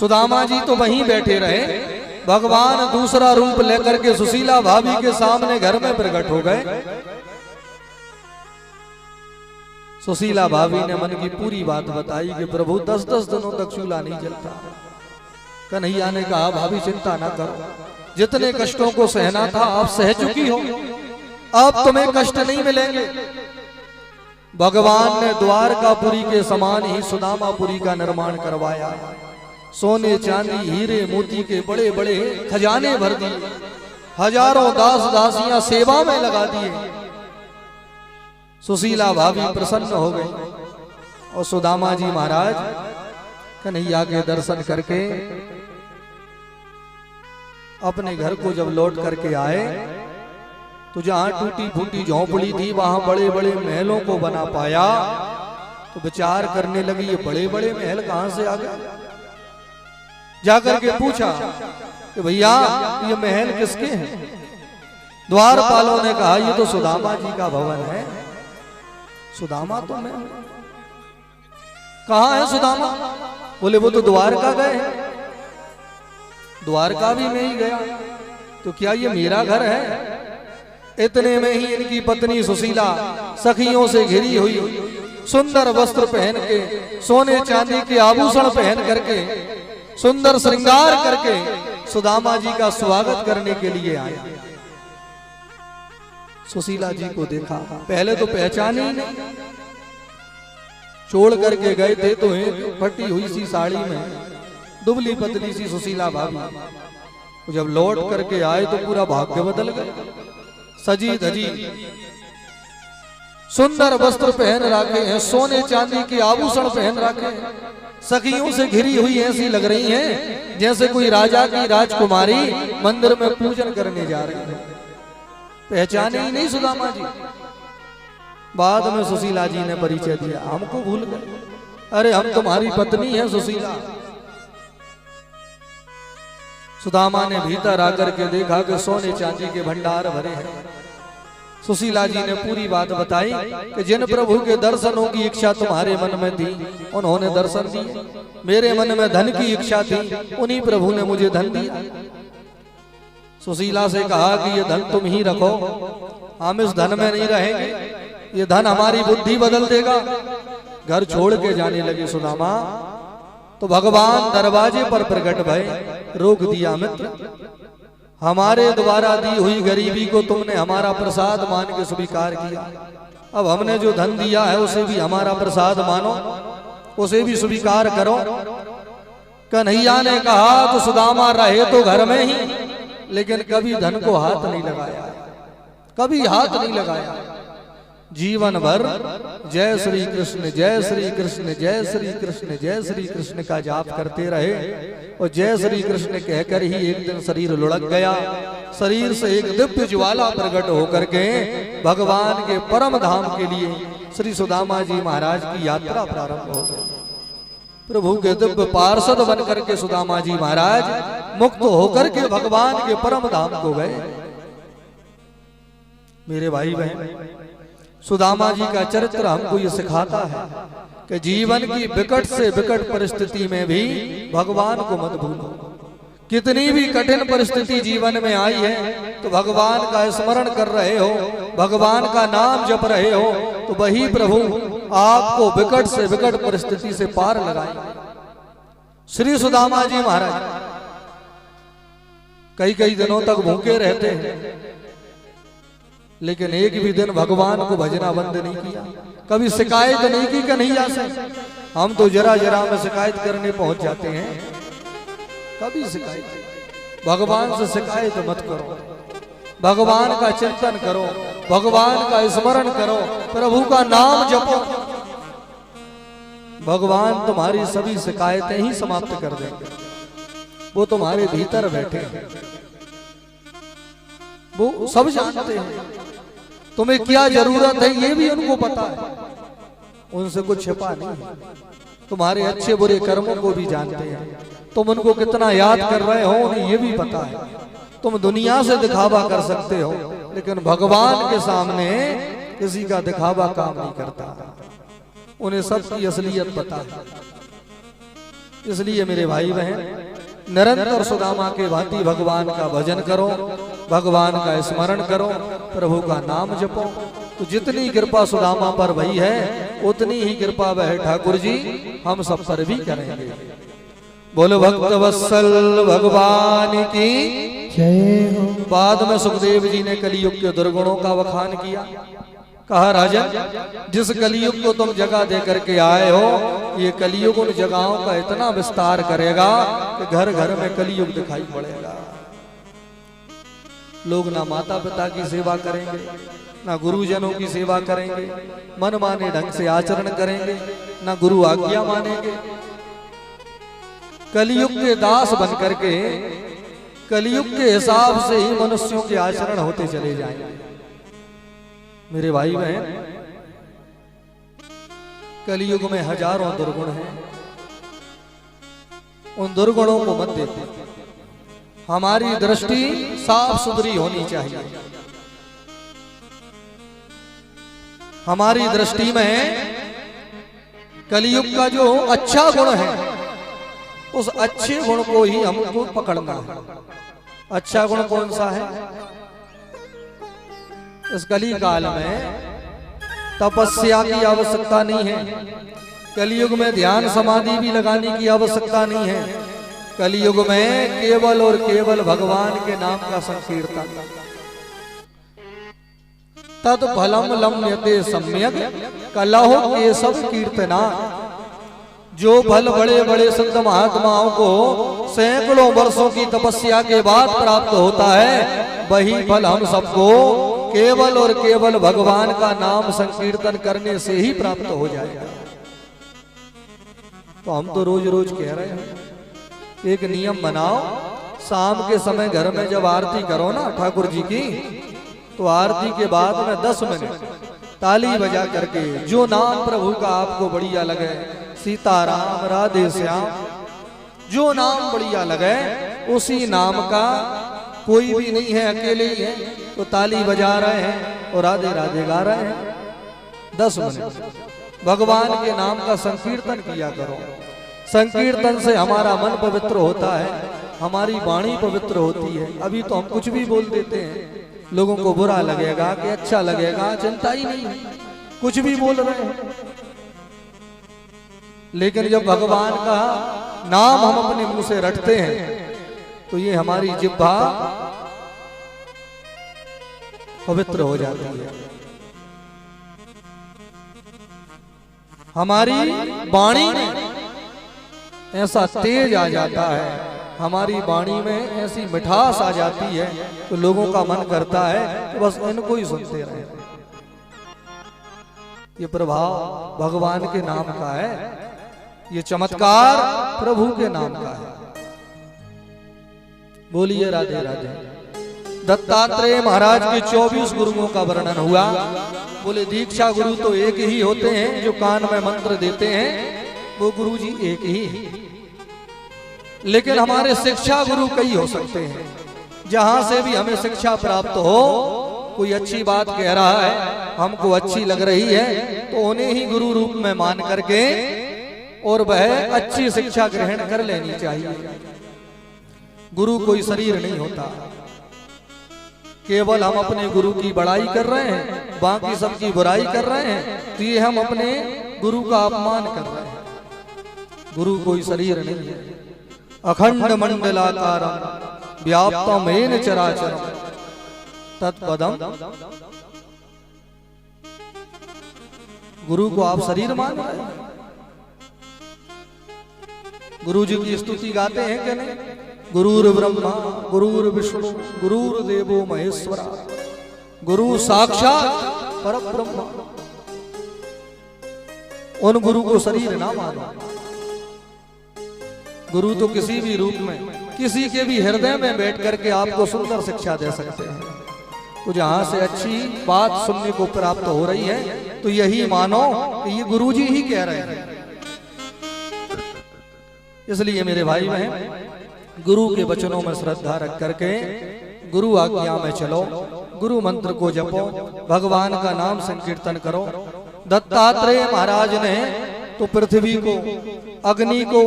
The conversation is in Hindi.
सुदामा जी तो वहीं बैठे रहे, भगवान दूसरा रूप लेकर के सुशीला भाभी के सामने घर में प्रकट हो गए। सुशीला भाभी ने मन की पूरी बात बताई कि प्रभु 10-10 दिनों तक चूल्हा नहीं जलता। कन्हैया ने कहा भाभी चिंता ना करो, जितने कष्टों को सहना था आप सह चुकी हो, अब तुम्हें कष्ट नहीं मिलेंगे। भगवान ने द्वारकापुरी के समान ही सुदामापुरी का निर्माण करवाया। सोने चांदी हीरे मोती के बड़े बड़े खजाने भर दिए, हजारों दास दासियां सेवा में लगा दिए। सुशीला भाभी प्रसन्न हो गई और सुदामा जी महाराज कन्हैया के दर्शन करके अपने घर को जब लौट करके आए तो जहां टूटी फूटी झोंपड़ी थी वहां बड़े बड़े महलों को बना पाया। तो विचार करने लगी ये बड़े बड़े महल कहां से आ गए। जाकर के पूछा कि भैया ये महल किसके हैं। द्वारपालों ने कहा ये तो सुदामा जी का भवन है। सुदामा तो मैं, कहां है सुदामा? बोले वो तो द्वारका गए हैं। द्वारका भी मैं ही गया, तो क्या ये मेरा घर है? इतने में ही इनकी पत्नी सुशीला सखियों से घिरी हुई, सुंदर वस्त्र पहन के, सोने चांदी के आभूषण पहन करके, सुंदर श्रृंगार करके सुदामा जी का स्वागत करने के लिए आया। सुशीला जी को देखा, पहले तो पहचाने ही नहीं, छोड़ करके गए थे तो एक फटी हुई सी साड़ी में दुबली पतली सी सुशीला भाभी, जब लौट करके आए तो पूरा भाग्य बदल गया। सजी धजी सुंदर वस्त्र पहन रखे हैं, सोने चांदी के आभूषण पहन रखे हैं, सखियों से घिरी हुई ऐसी लग रही हैं जैसे कोई राजा की राजकुमारी मंदिर में पूजन करने जा रही है। पहचाने ही नहीं सुदामा जी। बाद में सुशीला जी ने परिचय दिया, हमको भूल गए, अरे हम तुम्हारी पत्नी हैं सुशीला। सुदामा ने भीतर आकर के देखा कि सोने चांदी के भंडार भरे हैं। सुशीला जी ने पूरी बात बताई कि जिन प्रभु के दर्शनों की इच्छा तुम्हारे मन में थी उन्होंने दर्शन दिए, मेरे मन में धन की इच्छा थी, उन्हीं प्रभु ने मुझे धन दिया। सुशीला से कहा कि ये धन तुम ही रखो, हम इस धन में नहीं रहेंगे, ये धन हमारी बुद्धि बदल देगा। घर छोड़ के जाने लगे सुदामा। तो भगवान दरवाजे पर प्रकट भय, रोक दिया मित्र, हमारे द्वारा दी हुई गरीबी को तुमने हमारा प्रसाद मान के स्वीकार किया, अब हमने जो धन दिया है उसे भी हमारा प्रसाद मानो, उसे भी स्वीकार करो। कन्हैया ने कहा तो सुदामा रहे तो घर में ही, लेकिन कभी धन को हाथ नहीं लगाया, कभी हाथ नहीं लगाया। जीवन भर जय श्री कृष्ण जय श्री कृष्ण जय श्री कृष्ण जय श्री कृष्ण का जाप करते रहे। और जय श्री कृष्ण कहकर ही एक दिन शरीर लुढ़क गया, शरीर से एक दिव्य ज्वाला प्रकट होकर के भगवान के परम धाम के लिए श्री सुदामा जी महाराज की यात्रा प्रारंभ हो गई। प्रभु के दिव्य पार्षद बन करके सुदामा जी महाराज मुक्त होकर के भगवान के परम धाम को गए। मेरे भाई बहन, सुदामा जी का चरित्र हमको ये सिखाता है कि जीवन की विकट से विकट परिस्थिति में भी भगवान को मत भूलो। कितनी भी कठिन परिस्थिति जीवन में आई है तो भगवान का स्मरण कर रहे हो, भगवान का नाम जप रहे हो, तो वही प्रभु आपको विकट से विकट परिस्थिति से पार लगाएंगे। श्री सुदामा जी महाराज कई कई दिनों तक भूखे रहते हैं, लेकिन एक भी दिन भगवान को भजना बंद नहीं किया, कभी शिकायत नहीं की कन्हैया से। हम तो जरा जरा में शिकायत करने पहुंच जाते हैं, कभी शिकायत, भगवान से शिकायत मत करो, भगवान का चिंतन करो, भगवान का स्मरण करो, प्रभु का नाम जपो, भगवान तुम्हारी सभी शिकायतें ही समाप्त कर देंगे। वो तुम्हारे भीतर बैठे हैं, वो सब जानते हैं, तुम्हें क्या जरूरत है ये भी उनको पता है, उनसे कुछ छिपा नहीं है। तुम्हारे अच्छे बुरे कर्मों को भी जानते हैं, तुम उनको कितना याद कर रहे हो उन्हें ये भी पता है। तुम दुनिया से दिखावा कर सकते हो, लेकिन भगवान के सामने किसी का दिखावा काम नहीं करता, उन्हें सबकी असलियत पता है। इसलिए मेरे भाई बहन निरंतर सुदामा के भांति भगवान का भजन करो, भगवान का स्मरण करो, प्रभु का नाम जपो। तो जितनी कृपा सुदामा पर भई है उतनी ही कृपा वह ठाकुर जी हम सब पर भी करेंगे। बोलो भक्त वत्सल भगवान की जय हो। बाद में सुखदेव जी ने कलियुग के दुर्गुणों का वखान किया। कहा राजन, जिस कलियुग को तुम जगह दे करके आए हो, ये कलियुग उन जगहों का इतना विस्तार करेगा कि घर घर में कलियुग दिखाई पड़ेगा। लोग ना माता पिता की सेवा करेंगे, ना गुरुजनों की सेवा करेंगे, मन माने ढंग से आचरण करेंगे, ना गुरु आज्ञा मानेंगे। कलियुग के दास बन करके कलियुग के हिसाब से ही मनुष्यों के आचरण होते चले जाएंगे। मेरे भाई बहन, कलियुग में हजारों दुर्गुण हैं, उन दुर्गुणों को मत देते। हमारी दृष्टि साफ सुथरी होनी चाहिए। हमारी दृष्टि में कलियुग का जो अच्छा गुण है, उस अच्छे गुण को ही हमको पकड़ना है। अच्छा गुण कौन सा है? इस कली काल में तपस्या की आवश्यकता नहीं है। कलियुग में ध्यान समाधि भी लगाने की आवश्यकता नहीं है। कलियुग में केवल और केवल भगवान के नाम का संकीर्तन। तद फलम लम्यते सम्यक कलहो केशव कीर्तना। जो फल बड़े बड़े संत महात्माओं को सैकड़ों वर्षों की तपस्या के बाद प्राप्त होता है, वही फल हम सबको केवल और केवल भगवान का नाम संकीर्तन करने से ही प्राप्त हो जाएगा। तो हम तो रोज रोज कह रहे हैं, एक नियम बनाओ, शाम के समय घर में जब आरती करो ना ठाकुर जी की, तो आरती के बाद में 10 मिनट ताली बजा करके जो नाम प्रभु का आपको बढ़िया लगे, सीताराम राधे श्याम, जो नाम बढ़िया लगे उसी नाम का, कोई भी नहीं है अकेले ही है तो ताली बजा रहे हैं और राधे राधे गा रहे हैं। 10 मिनट भगवान के नाम का संकीर्तन किया करो। संकीर्तन से हमारा मन पवित्र होता है, हमारी वाणी पवित्र होती है। अभी तो हम कुछ भी बोल देते हैं, लोगों को बुरा लगेगा कि अच्छा लगेगा, चिंता ही नहीं है, कुछ भी बोल रहे हैं। लेकिन जब भगवान का नाम हम अपने मुंह से रटते हैं तो ये हमारी जिह्वा पवित्र हो जाती है। हमारी वाणी में ऐसा तेज आ जाता है, हमारी वाणी में ऐसी मिठास आ जाती है तो लोगों का मन करता है कि बस इनको ही सुनते रहे। ये प्रभाव भगवान के नाम का है, ये चमत्कार प्रभु के नाम का है। बोलिए राधे राधे। दत्तात्रेय महाराज के 24 गुरुओं का वर्णन हुआ। बोले दीक्षा गुरु तो एक ही होते हैं, जो कान में मंत्र देते हैं वो गुरु जी एक ही। लेकिन हमारे शिक्षा गुरु कई हो सकते हैं। जहां से भी हमें शिक्षा प्राप्त हो, कोई अच्छी बात कह रहा है, हमको अच्छी लग रही है, तो उन्हें ही गुरु रूप में मान करके और वह अच्छी शिक्षा ग्रहण कर लेनी चाहिए। गुरु कोई शरीर नहीं होता। केवल हम अपने गुरु की बड़ाई कर रहे हैं, बाकी सबकी बुराई कर रहे हैं, तो ये हम अपने गुरु का अपमान कर रहे हैं। गुरु कोई शरीर नहीं है। अखंड मंडलाकारम व्याप्तम येन चराचरम तत्पदम। गुरु को आप शरीर मान रहे हैं? गुरु जी की स्तुति गाते हैं कि नहीं? गुरुर ब्रह्मा गुरुर विष्णु गुरुर देवो महेश्वरा गुरु साक्षात परब्रह्म। उन गुरु को शरीर ना मानो। गुरु तो किसी भी रूप में, किसी के भी हृदय में बैठ करके आपको सुंदर शिक्षा दे सकते हैं। तो जहां से अच्छी बात सुनने को प्राप्त हो रही है, तो यही मानो कि ये गुरु जी ही कह रहे हैं। इसलिए मेरे भाई बहन, गुरु के वचनों में श्रद्धा रख करके गुरु आज्ञा में चलो, गुरु मंत्र को जपो, भगवान का नाम संकीर्तन करो। दत्तात्रेय महाराज ने तो पृथ्वी को, अग्नि को,